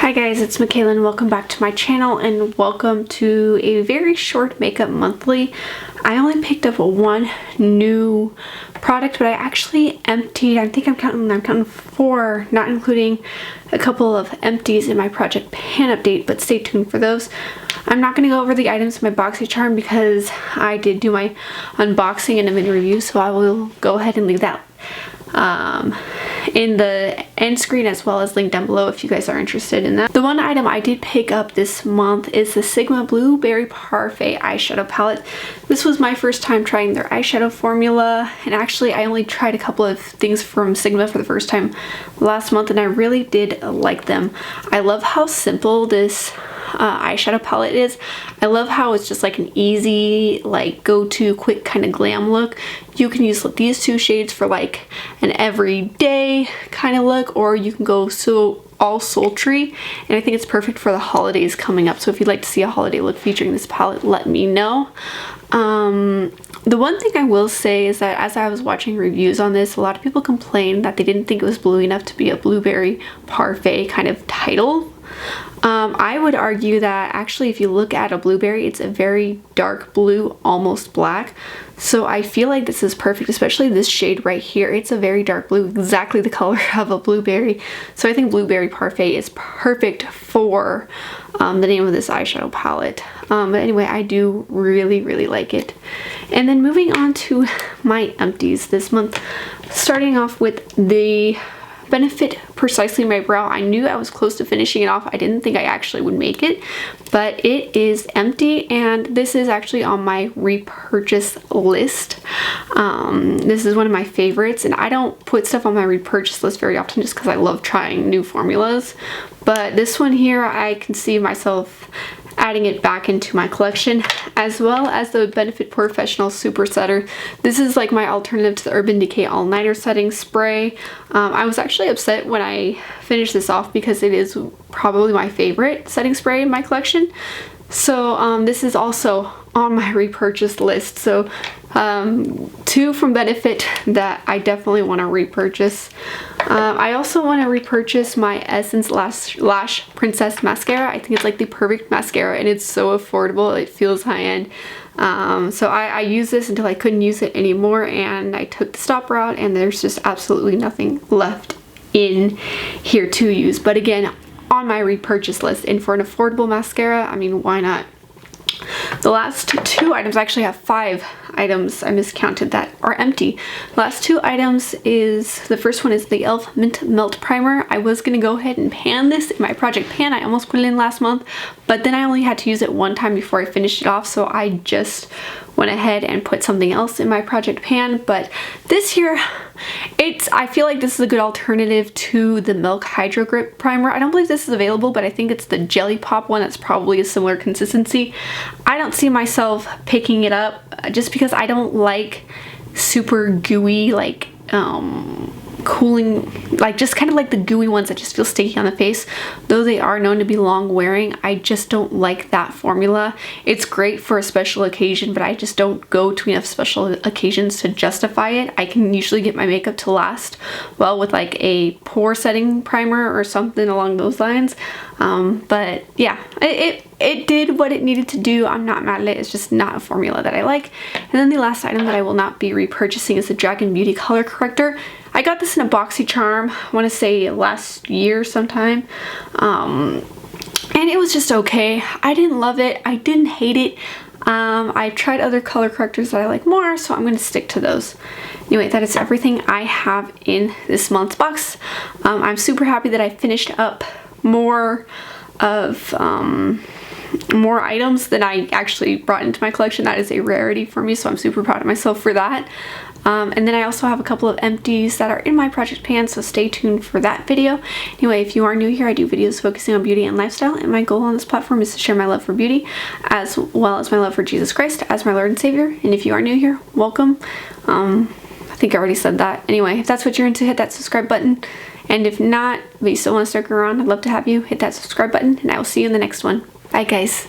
Hi guys, it's Michaela and welcome back to my channel and welcome to a very short makeup monthly. I only picked up one new product, but I actually emptied, I'm counting 4, not including a couple of empties in my project pan update, but stay tuned for those. I'm not going to go over the items in my Boxycharm because I did do my unboxing and a mini review, so I will go ahead and leave that in the end screen as well as link down below if you guys are interested in that. The one item I did pick up this month is the Sigma Blueberry Parfait eyeshadow palette. This was my first time trying their eyeshadow formula, and actually I only tried a couple of things from Sigma for the first time last month and I really did like them. I love how simple this eyeshadow palette is. I love how it's just like an easy, like go-to quick kind of glam look. You can use these two shades for like an everyday kind of look, or you can go all sultry, and I think it's perfect for the holidays coming up. So if you'd like to see a holiday look featuring this palette, let me know. The one thing I will say is that as I was watching reviews on this, a lot of people complained that they didn't think it was blue enough to be a blueberry parfait kind of title. I would argue that actually if you look at a blueberry, it's a very dark blue, almost black. So I feel like this is perfect, especially this shade right here. It's a very dark blue, exactly the color of a blueberry. So I think Blueberry Parfait is perfect for the name of this eyeshadow palette. But anyway, I do really like it. And then moving on to my empties this month, starting off with the Benefit Percicely My Brow. I knew I was close to finishing it off. I didn't think I actually would make it, but it is empty and this is actually on my repurchase list. This is one of my favorites, and I don't put stuff on my repurchase list very often just because I love trying new formulas, but this one here I can see myself adding it back into my collection, as well as the Benefit Porefessional Super Setter. This is like my alternative to the Urban Decay All Nighter setting spray. I was actually upset when I finished this off because it is probably my favorite setting spray in my collection. So this is also on my repurchase list. So 2 from Benefit that I definitely want to repurchase. I also want to repurchase my Essence Lash Princess Mascara. I think it's like the perfect mascara and it's so affordable. It feels high-end. So I used this until I couldn't use it anymore, and I took the stop route and there's just absolutely nothing left in here to use. But again, on my repurchase list, and for an affordable mascara, I mean, why not? The last 2 items, I actually have 5 items, I miscounted, that are empty. The last 2 items is, the first one is the e.l.f. Mint Melt Primer. I was going to go ahead and pan this in my project pan. I almost put it in last month, but then I only had to use it one time before I finished it off, so I just went ahead and put something else in my project pan. But this here, I feel like this is a good alternative to the Milk Hydro Grip Primer. I don't believe this is available, but I think it's the Jelly Pop one that's probably a similar consistency. I don't see myself picking it up just because I don't like super gooey, like cooling, like just kind of like the gooey ones that just feel sticky on the face. Though they are known to be long wearing, I just don't like that formula. It's great for a special occasion, but I just don't go to enough special occasions to justify it. I can usually get my makeup to last well with like a pore setting primer or something along those lines. But yeah, it did what it needed to do. I'm not mad at it. It's just not a formula that I like. And then the last item that I will not be repurchasing is the Dragun Beauty Color Corrector. I got this in a Boxycharm, I want to say last year sometime, and it was just okay. I didn't love it. I didn't hate it. I've tried other color correctors that I like more, so I'm going to stick to those. Anyway, that is everything I have in this month's box. I'm super happy that I finished up more items than I actually brought into my collection. That is a rarity for me, so I'm super proud of myself for that. And then I also have a couple of empties that are in my project pan, so stay tuned for that video. Anyway, if you are new here, I do videos focusing on beauty and lifestyle, and my goal on this platform is to share my love for beauty as well as my love for Jesus Christ as my Lord and Savior. And if you are new here, welcome. I think I already said that. Anyway, if that's what you're into, hit that subscribe button. And if not, but you still want to stick around, I'd love to have you hit that subscribe button, and I will see you in the next one. Bye guys.